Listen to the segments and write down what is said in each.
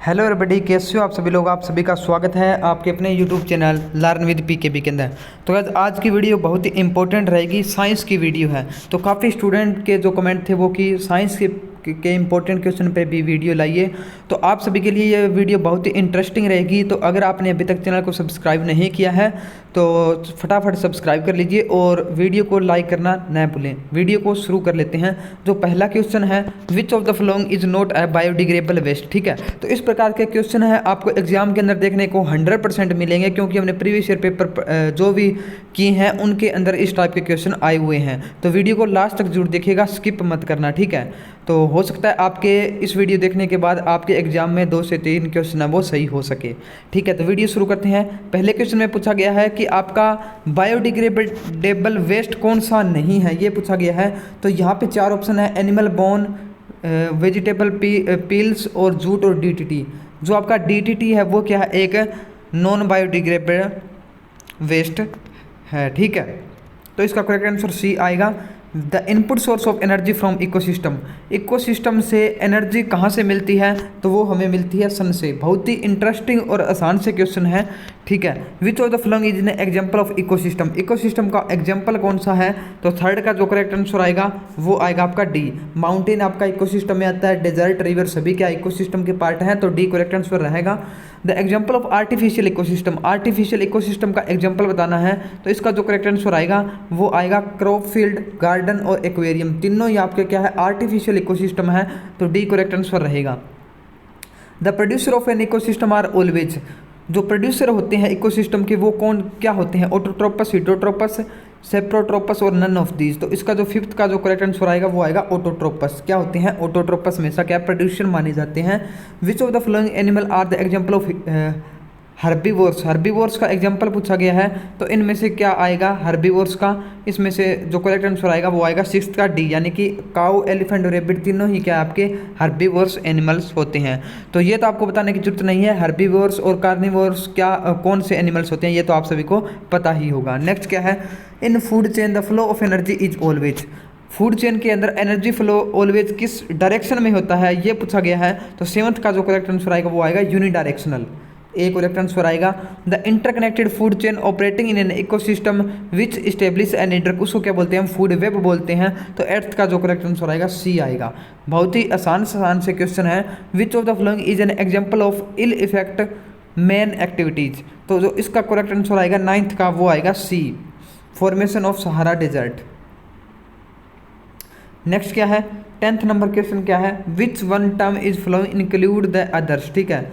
Hello everybody, कैसे हो आप सभी लोग। आप सभी का स्वागत है आपके अपने YouTube channel learn with pKb के अंदर। तो आज की वीडियो बहुत ही इंपॉर्टेंट रहेगी, साइंस की वीडियो है। तो काफ़ी स्टूडेंट के जो कमेंट थे वो कि साइंस के इंपॉर्टेंट क्वेश्चन पे भी वीडियो लाइए। तो आप सभी के लिए ये वीडियो बहुत ही इंटरेस्टिंग रहेगी। तो अगर आपने अभी तक चैनल को सब्सक्राइब नहीं किया है तो फटाफट सब्सक्राइब कर लीजिए और वीडियो को लाइक करना न भूलें। वीडियो को शुरू कर लेते हैं। जो पहला क्वेश्चन है, which of the following is not a biodegradable waste. ठीक है, तो इस प्रकार के क्वेश्चन है आपको एग्जाम के अंदर देखने को 100% मिलेंगे, क्योंकि हमने प्रीवियस ईयर पेपर जो भी किए हैं उनके अंदर इस टाइप के क्वेश्चन आए हुए हैं। तो वीडियो को लास्ट तक जरूर देखिएगा, स्किप मत करना। ठीक है, तो हो सकता है आपके इस वीडियो देखने के बाद आपके एग्जाम में 2 से 3 क्वेश्चन है वो सही हो सके। ठीक है, तो वीडियो शुरू करते हैं। पहले क्वेश्चन में पूछा गया है कि आपका बायोडिग्रेडेबल वेस्ट कौन सा नहीं है, ये पूछा गया है। तो यहाँ पे 4 ऑप्शन है, एनिमल बोन, वेजिटेबल पील्स और जूट और डीटीटी। जो आपका डीटीटी है वो क्या है, एक नॉन बायोडिग्रेडेबल वेस्ट है। ठीक है, तो इसका करेक्ट आंसर सी आएगा। The input source of energy from ecosystem. Ecosystem से एनर्जी कहाँ से मिलती है, तो वो हमें मिलती है सन से। बहुत ही इंटरेस्टिंग और आसान से क्वेश्चन है। ठीक है, which of the following is an example of ecosystem. Ecosystem का एग्जांपल कौन सा है, तो थर्ड का जो करेक्ट आंसर आएगा वो आएगा आपका डी। माउंटेन आपका इकोसिस्टम में आता है, डेजर्ट, रिवर सभी क्या इकोसिस्टम के पार्ट हैं, तो डी करेक्ट आंसर रहेगा। The example of artificial ecosystem. Artificial ecosystem का एग्जाम्पल बताना है, तो इसका जो करेक्ट आंसर आएगा वो आएगा क्रॉप फील्ड, गार्डन और एक्वेरियम। तीनों ही आपके क्या है, आर्टिफिशियल इकोसिस्टम है, तो डी करेक्ट आंसर रहेगा। The producer of an ecosystem are always. जो प्रोड्यूसर होते हैं इकोसिस्टम के वो कौन क्या होते हैं, ऑटोट्रोपस, हिटरोट्रोपस, सेप्रोट्रोपस और नन ऑफ दीज। तो इसका जो फिफ्थ का जो करेक्ट आंसर आएगा वो आएगा ऑटोट्रोपस। क्या होते हैं, ऑटोट्रोपस हमेशा क्या प्रोड्यूसर माने जाते हैं। Which of the following animal are the example of herbivores. Herbivores का एग्जांपल पूछा गया है, तो इनमें से क्या आएगा हर्बीवोर्स का, इसमें से जो करेक्ट आंसर आएगा वो आएगा सिक्स्थ का डी, यानी कि काऊ, एलिफेंट और रेबिट तीनों ही क्या आपके हर्बीवोर्स एनिमल्स होते हैं। तो ये तो आपको बताने की जरूरत नहीं है, हर्बीवोर्स और कार्निवोर्स क्या कौन से एनिमल्स होते हैं ये तो आप सभी को पता ही होगा। नेक्स्ट क्या है, इन food chain the flow of energy is always. Food chain के अंदर एनर्जी फ्लो ऑलवेज किस डायरेक्शन में होता है ये पूछा गया है, तो सेवंथ का जो करेक्ट आंसर आएगा वो आएगा यूनिडायरेक्शनल। एक करेक्ट आंसर आएगा। The interconnected food chain operating in an ecosystem which establish an network, उसको क्या बोलते हैं, हम फूड वेब बोलते हैं। तो एट्थ का जो करेक्ट आंसर आएगा सी आएगा। बहुत ही आसान से क्वेश्चन है। Which of the following is an example of ill effect men activities. तो जो इसका करेक्ट आंसर आएगा नाइन्थ का वो आएगा C, formation of Sahara desert. Next क्या है, 10th नंबर क्वेश्चन क्या है, which one term is following include the others. ठीक है,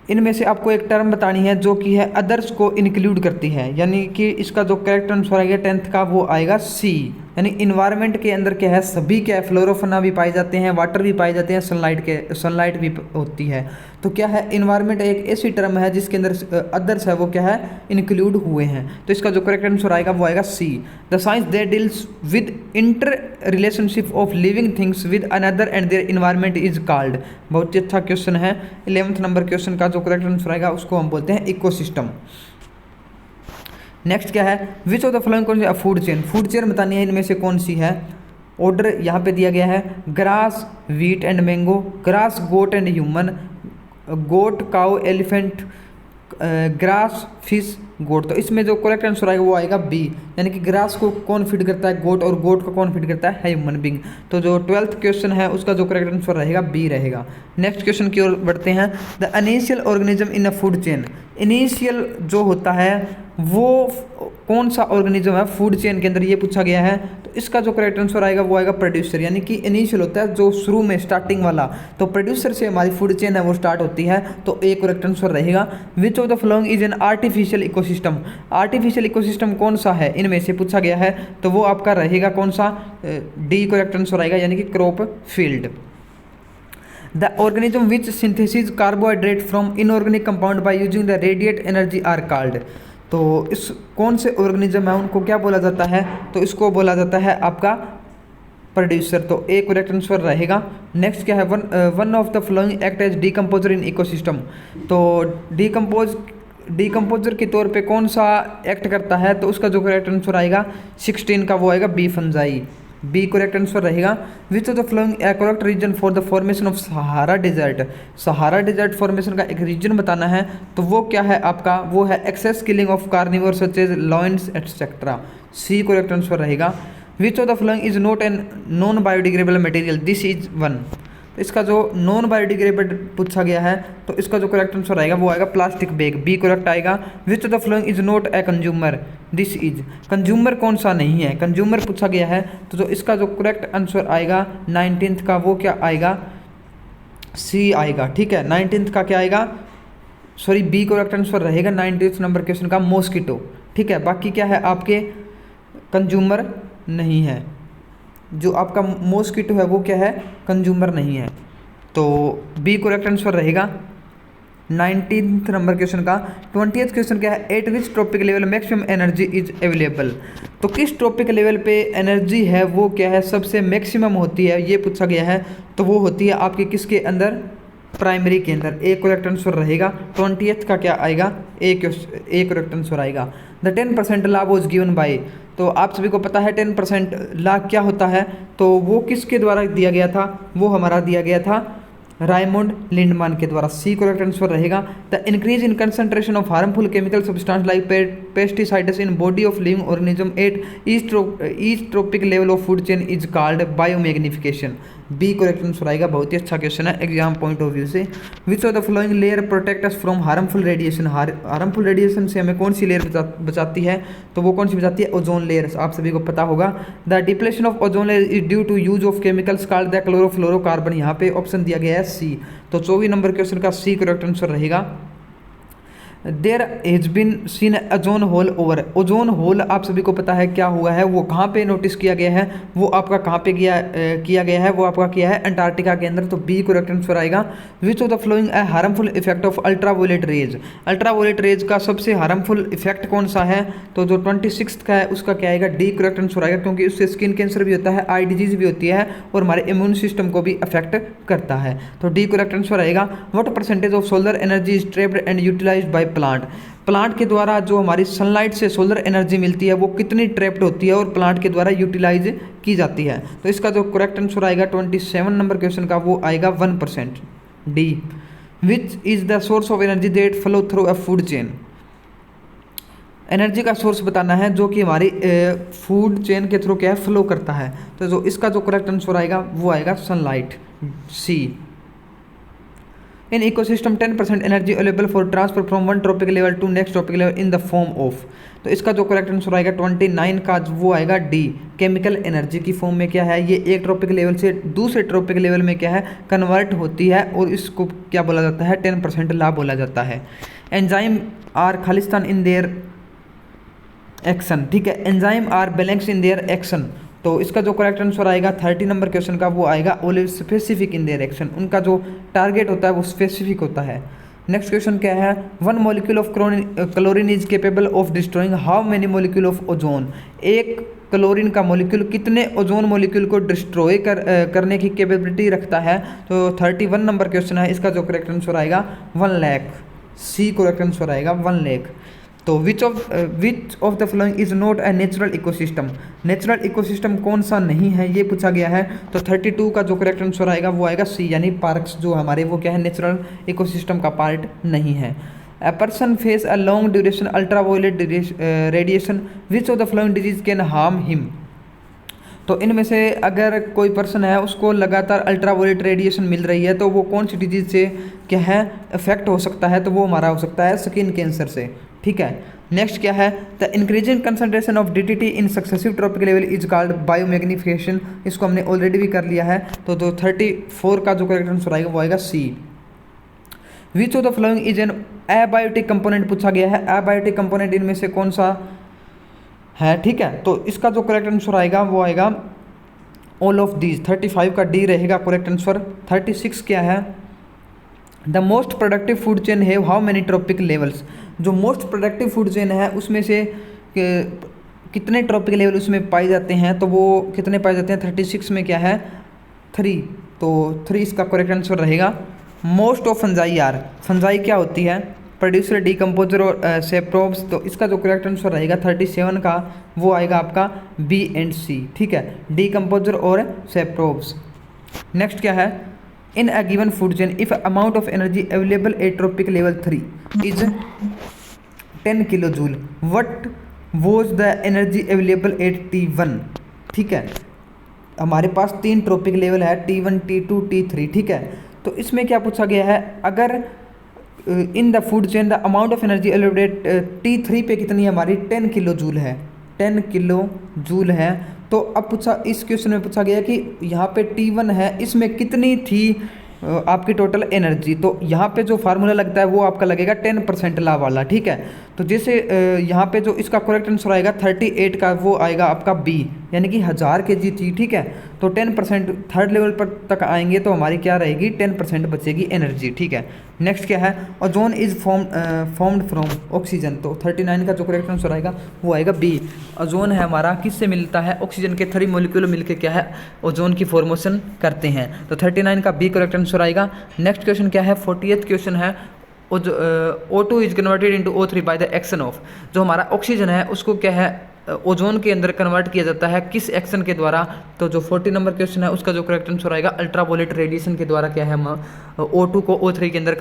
इनमें से आपको एक टर्म बतानी है जो कि है अदर्स को इंक्लूड करती है, यानी कि इसका जो करेक्ट आंसर आएगा 10th का वो आएगा सी, यानी इन्वायरमेंट के अंदर क्या है, सभी क्या है, फ्लोरोफना भी पाए जाते हैं, वाटर भी पाए जाते हैं, सनलाइट भी होती है। तो क्या है, इन्वायरमेंट एक ऐसी टर्म है जिसके अंदर अदर्स है वो क्या है, इंक्लूड हुए हैं। तो इसका जो करेक्ट आंसर आएगा वो आएगा C. The science they deals with inter relationship of living things with another and their environment is called. बहुत ही अच्छा क्वेश्चन है। 11th नंबर क्वेश्चन का जो करेक्ट आंसर आएगा उसको हम बोलते हैं इकोसिस्टम। नेक्स्ट क्या है, विच ऑफ द फॉलोइंग कौन sea food chain. Food chain बतानी है इनमें से कौन सी है। ऑर्डर यहाँ पे दिया गया है, grass, wheat and mango, grass, goat and human, goat, cow, elephant, grass, fish, goat. तो इसमें जो करेक्ट आंसर आएगा वो आएगा बी, यानी कि ग्रास को कौन फीड करता है, गोट, और गोट को कौन फीड करता है ह्यूमन बीइंग। तो जो 12th क्वेश्चन है उसका जो करेक्ट आंसर रहेगा बी रहेगा। नेक्स्ट क्वेश्चन की ओर बढ़ते हैं। The initial organism in a food chain. Initial जो होता है वो कौन सा ऑर्गेनिज्म है फूड चेन के अंदर, ये पूछा गया है। तो इसका जो करेक्ट आंसर आएगा वो आएगा प्रोड्यूसर, यानी कि इनिशियल होता है जो शुरू में स्टार्टिंग वाला, तो प्रोड्यूसर से हमारी फूड चेन है वो स्टार्ट होती है। तो एक करेक्ट आंसर रहेगा। Which of the following is an artificial ecosystem. Artificial ecosystem कौन सा है इनमें से पूछा गया है, तो वो आपका रहेगा कौन सा, डी करेक्ट आंसर आएगा, यानी कि crop field. The organism which synthesis carbohydrate from inorganic compound by using the radiate energy are called. तो इस कौन से ऑर्गेनिज्म है उनको क्या बोला जाता है, तो इसको बोला जाता है आपका प्रोड्यूसर। तो एक करेक्ट आंसर रहेगा। नेक्स्ट क्या है, one of the following act as decomposer in ecosystem. तो डीकम्पोजर के तौर पे कौन सा एक्ट करता है, तो उसका जो करेक्ट आंसर आएगा 16 का वो आएगा B, fungi. B correct answer रहेगा। Which of the following a correct reason for the formation of Sahara desert. Sahara desert formation का एक रीजन बताना है, तो वो क्या है आपका, वो है excess killing of carnivore such as lions etcetera. C correct answer रहेगा। Which of the following is not an non biodegradable material, this is one. तो इसका जो नॉन बायोडिग्रेडेबल पूछा गया है, तो इसका जो करेक्ट आंसर आएगा वो आएगा प्लास्टिक बैग, बी करेक्ट आएगा। विच of the following is not a consumer, this is. Consumer कौन सा नहीं है, कंज्यूमर पूछा गया है, तो जो इसका जो करेक्ट आंसर आएगा 19th का वो क्या आएगा, सी आएगा। ठीक है, 19th का क्या आएगा, सॉरी बी करेक्ट आंसर रहेगा 19th नंबर क्वेश्चन का मॉस्किटो। ठीक है, बाकी क्या है आपके कंज्यूमर नहीं है, जो आपका मॉस्किटो है वो क्या है, कंज्यूमर नहीं है। तो बी करेक्ट आंसर रहेगा 19th नंबर क्वेश्चन का। 20th क्वेश्चन क्या है, eight which trophic level maximum energy is available. तो किस ट्रॉपिक लेवल पे एनर्जी है वो क्या है, सबसे मैक्सिमम होती है, ये पूछा गया है। तो वो होती है आपके किसके अंदर, प्राइमरी के अंदर। ए करेक्ट आंसर रहेगा। 20th का क्या आएगा, ए करेक्ट आंसर आएगा। The 10% law was given by, तो आप सभी को पता है 10% लॉ क्या होता है, तो वो किसके द्वारा दिया गया था, वो हमारा दिया गया था रायमंड लिंडमान के द्वारा। सी करेक्ट आंसर रहेगा। The increase in concentration of harmful chemical substance like pesticides in body of living organism at each trophic level of food chain is called biomagnification. B correct answer आएगा। बहुत ही अच्छा question है exam point of view से। विच of the following layer protect us from harmful radiation. Harmful radiation से हमें कौन सी layer बचाती है, तो वो कौन सी बचाती है, ओजोन लेयर। आप सभी को पता होगा। The depletion of ozone layer is due to use of chemicals called the chlorofluorocarbon. यहाँ पे ऑप्शन दिया गया है सी। तो 24 नंबर क्वेश्चन का सी करेक्ट आंसर रहेगा। There has been seen ozone hole over. Ozone hole आप सभी को पता है क्या हुआ है, वो कहाँ पे नोटिस किया गया है, वो आपका कहाँ पे किया गया है, वो आपका किया है अंटार्कटिका के अंदर। तो बी करेक्ट आंसर आएगा। विच of the following A harmful effect of ultraviolet rays. Ultraviolet rays का सबसे हार्मफुल इफेक्ट कौन सा है, तो जो 26th का है उसका क्या आएगा, डी करेक्ट आंसर आएगा, क्योंकि उससे स्किन कैंसर भी होता है, आई डिजीज भी होती है और हमारे इम्यून सिस्टम को भी अफेक्ट करता है। तो डी करेक्ट आंसर आएगा। What percentage of solar energy is trapped and utilised by plant के द्वारा जो हमारी सनलाइट से सोलर एनर्जी मिलती है वो कितनी ट्रैप्ड होती है और प्लांट के द्वारा यूटिलाइज की जाती है। तो इसका जो करेक्ट आंसर आएगा 27 नंबर क्वेश्चन का वो आएगा 1%, D. Which is the source of energy that flow through a food chain. Energy का सोर्स बताना है जो कि हमारी फूड चेन के थ्रू क्या है, फ्लो करता है। तो जो इसका जो करेक्ट आंसर आएगा वो आएगा sunlight, C. In ecosystem 10% energy available for transfer from one trophic level to next trophic level in the form of. तो इसका जो करेक्ट आंसर आएगा 29 का वो आएगा डी। केमिकल एनर्जी की फॉर्म में क्या है, ये एक ट्रॉपिक लेवल से दूसरे ट्रॉपिक लेवल में क्या है, कन्वर्ट होती है और इसको क्या बोला जाता है, 10% ला बोला जाता है। एंजाइम आर खालिस्तान इन देयर एक्शन। ठीक है, enzyme are balance in their action. तो इसका जो करेक्ट आंसर आएगा 30 नंबर क्वेश्चन का वो आएगा always specific in their action. उनका जो टारगेट होता है वो स्पेसिफिक होता है। नेक्स्ट क्वेश्चन क्या है, one molecule of chlorine is capable of destroying how many molecule of ozone. एक क्लोरीन का मॉलिक्यूल कितने ओजोन मॉलिक्यूल को डिस्ट्रॉय करने की कैपेबिलिटी रखता है। तो 31 नंबर क्वेश्चन है, इसका जो करेक्ट आंसर आएगा 1 लाख, सी करेक्ट आंसर आएगा 1 लाख। तो विच of the following is not a natural ecosystem. Natural ecosystem कौन सा नहीं है ये पूछा गया है। तो 32 का जो करेक्ट आंसर आएगा वो आएगा सी, यानी पार्क्स जो हमारे वो क्या है, नेचुरल इकोसिस्टम का पार्ट नहीं है। A person face a long duration ultraviolet radiation. Which of the following disease can harm him? तो इनमें से अगर कोई पर्सन है उसको लगातार अल्ट्रावायलेट रेडिएशन मिल रही है तो वो कौन सी डिजीज से क्या है इफेक्ट हो सकता है, तो वो हमारा हो सकता है स्किन कैंसर से। ठीक है, नेक्स्ट क्या है, the increasing concentration of DTT in successive trophic level is called biomagnification. इसको हमने ऑलरेडी भी कर लिया है। तो 34 का जो करेक्ट आंसर आएगा वो आएगा C. Which of the following is an abiotic component पूछा गया है। एबायोटिक कंपोनेंट इनमें से कौन सा है। ठीक है, तो इसका जो करेक्ट आंसर आएगा वो आएगा ऑल ऑफ दीज। 35 का डी रहेगा करेक्ट आंसर। 36 क्या है, the most productive food chain have how many trophic levels. जो मोस्ट प्रोडक्टिव फूड चेन है उसमें से कितने ट्रॉपिक लेवल उसमें पाए जाते हैं, तो वो कितने पाए जाते हैं। 36 में क्या है 3, तो 3 इसका करेक्ट आंसर रहेगा। Most of fungi are, fungi क्या होती है, प्रोड्यूसर, डीकम्पोजर और सेप्रोब्स। तो इसका जो करेक्ट आंसर रहेगा 37 का वो आएगा आपका बी एंड सी, ठीक है, डीकम्पोजर और सेप्रोब्स। नेक्स्ट क्या है, in a given food chain if amount of energy available at trophic level 3 is 10 kilo joule, what was the energy available at T1, ठीक है। हमारे पास 3 ट्रॉपिक लेवल है, T1, T2, T3, ठीक है। तो इसमें क्या पूछा गया है, अगर in the food chain the amount of energy available T3 पे कितनी है हमारी 10 किलो जूल है, 10 किलो जूल है। तो अब पूछा, इस क्वेश्चन में पूछा गया कि यहाँ पे T1 है, इसमें कितनी थी आपकी टोटल एनर्जी। तो यहाँ पे जो फार्मूला लगता है वो आपका लगेगा 10% ला वाला, ठीक है। तो जैसे यहाँ पे जो इसका करेक्ट आंसर आएगा 38 का वो आएगा आपका बी, यानी कि 1000 kg थी, ठीक है। तो 10% थर्ड लेवल पर तक आएंगे तो हमारी क्या रहेगी, 10% बचेगी एनर्जी, ठीक है। नेक्स्ट क्या है, ozone is formed from oxygen. तो 39 का जो करेक्ट आंसर आएगा वो आएगा बी। ओजोन है हमारा किससे मिलता है, ऑक्सीजन के 3 मॉलिक्यूल मिलकर क्या है, ओजोन की फॉर्मेशन करते हैं। तो 39 का बी करेक्ट आंसर आएगा। नेक्स्ट क्वेश्चन क्या है, 40th क्वेश्चन है, O2 is converted into O3 by the action of. जो हमारा ऑक्सीजन है उसको क्या है ओजोन के अंदर कन्वर्ट किया जाता है, किस एक्शन के द्वारा। तो जो 40 नंबर क्वेश्चन है उसका जो करेक्ट आंसर आएगा अल्ट्रावायलेट रेडिएशन के द्वारा क्या है O2 को O3 के अंदर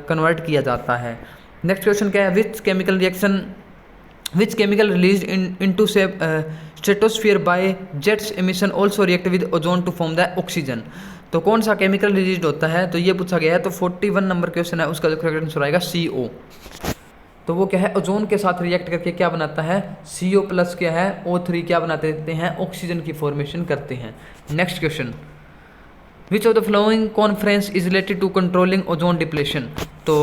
कन्वर्ट किया जाता है। नेक्स्ट क्वेश्चन क्या है, which chemical release into stratosphere by jets emission also react with ozone to form the oxygen. तो कौन सा केमिकल रिलीज होता है, तो ये पूछा गया है। तो 41 नंबर क्वेश्चन है उसका जो करेक्ट आंसर आएगा CO। तो वो क्या है, ओजोन के साथ रिएक्ट करके क्या बनाता है, CO प्लस क्या है O3 क्या बनाते देते हैं, ऑक्सीजन की फॉर्मेशन करते हैं। Next question, which of the following conference is related to controlling ozone depletion. तो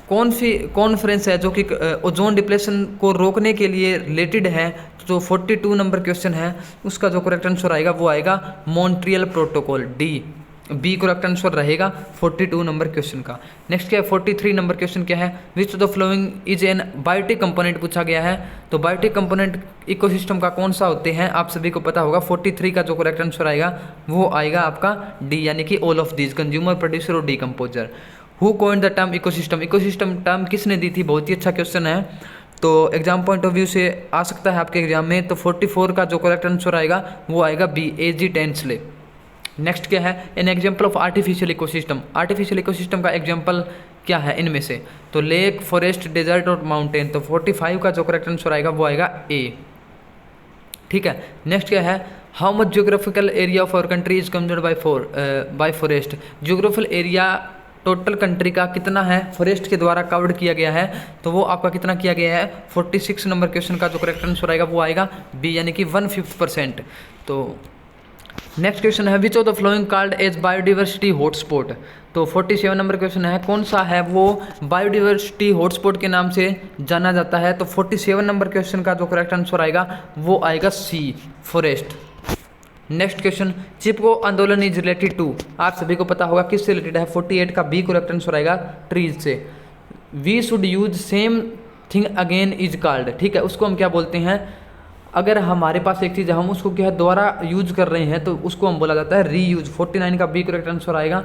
कौन सी कॉन्फ्रेंस है जो कि ओजोन डिप्लेशन को रोकने के लिए रिलेटेड है। तो 42 नंबर क्वेश्चन है उसका जो करेक्ट आंसर आएगा वो आएगा Montreal protocol, D, B correct answer रहेगा 42 नंबर क्वेश्चन का। नेक्स्ट क्या है, 43 नंबर क्वेश्चन क्या है, which of the following is an biotic component पूछा गया है। तो बायोटिक कंपोनेंट इकोसिस्टम का कौन सा होते हैं, आप सभी को पता होगा। 43 का जो करेक्ट आंसर आएगा वो आएगा आपका डी, यानी कि all of these, consumer, producer और decomposer. Who coined the term ecosystem, ecosystem term किसने दी थी, बहुत ही अच्छा क्वेश्चन है। तो एग्जाम पॉइंट ऑफ व्यू से आ सकता है आपके एग्जाम में। तो 44 का जो करेक्ट आंसर आएगा वो आएगा बी, A.G. टेंसले। नेक्स्ट क्या है, an example of artificial ecosystem. Artificial ecosystem का एग्जाम्पल क्या है इनमें से, तो लेक, फॉरेस्ट, डेजर्ट और माउंटेन। तो 45 का जो करेक्ट आंसर आएगा वो आएगा ए, ठीक है। नेक्स्ट क्या है, how much geographical area of our country is covered by forest. Geographical area total country का कितना है, फॉरेस्ट के द्वारा कवर्ड किया गया है। तो वो आपका कितना किया गया है, 46 नंबर क्वेश्चन का जो करेक्ट आंसर आएगा वो आएगा बी, यानी कि 1/5%। तो नेक्स्ट क्वेश्चन है, which of the following called as biodiversity hotspot. तो 47 नंबर क्वेश्चन है, कौन सा है वो बायोडिवर्सिटी हॉटस्पॉट के नाम से जाना जाता है। तो 47 नंबर क्वेश्चन का जो करेक्ट आंसर आएगा वो आएगा सी, फॉरेस्ट। नेक्स्ट क्वेश्चन, चिपको आंदोलन इज रिलेटेड टू, आप सभी को पता होगा किससे रिलेटेड है। 48 का बी करेक्ट आंसर आएगा ट्रीज से। We should use same thing again is called, ठीक है, उसको हम क्या बोलते हैं, अगर हमारे पास एक चीज़ है हम उसको क्या है दोबारा यूज कर रहे हैं तो उसको हम बोला जाता है रीयूज। 49 का बी करेक्ट आंसर आएगा।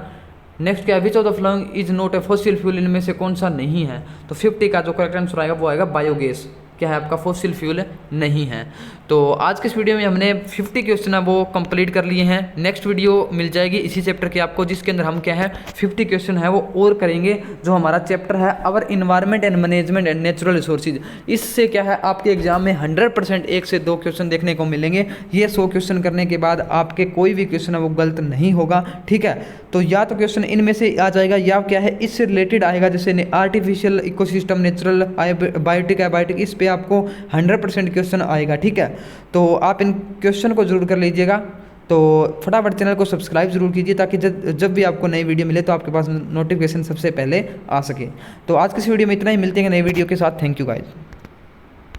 नेक्स्ट क्या है, which of the following is not a fossil fuel, इनमें से कौन सा नहीं है। तो 50 का जो करेक्ट आंसर आएगा वो आएगा बायोगैस, क्या है आपका फॉसिल फ्यूल नहीं है। तो आज के इस वीडियो में हमने 50 क्वेश्चन है वो कंप्लीट कर लिए हैं। नेक्स्ट वीडियो मिल जाएगी इसी चैप्टर की आपको, जिसके अंदर हम क्या है 50 क्वेश्चन है वो और करेंगे। जो हमारा चैप्टर है our environment and management and natural resources, इससे क्या है आपके एग्जाम में 100% 1 से 2 क्वेश्चन देखने को मिलेंगे। ये 100 क्वेश्चन करने के बाद आपके कोई भी क्वेश्चन है वो गलत नहीं होगा, ठीक है। तो या तो क्वेश्चन इनमें से आ जाएगा या क्या है इससे रिलेटेड आएगा, जैसे artificial ecosystem, natural, biotic, abiotic, इस पे आपको 100% क्वेश्चन आएगा, ठीक है। तो आप इन क्वेश्चन को जरूर कर लीजिएगा। तो फटाफट चैनल को सब्सक्राइब जरूर कीजिए ताकि जब भी आपको नई वीडियो मिले तो आपके पास नोटिफिकेशन सबसे पहले आ सके। तो आज की इस वीडियो में इतना ही, मिलते हैं नई वीडियो के साथ। Thank you guys.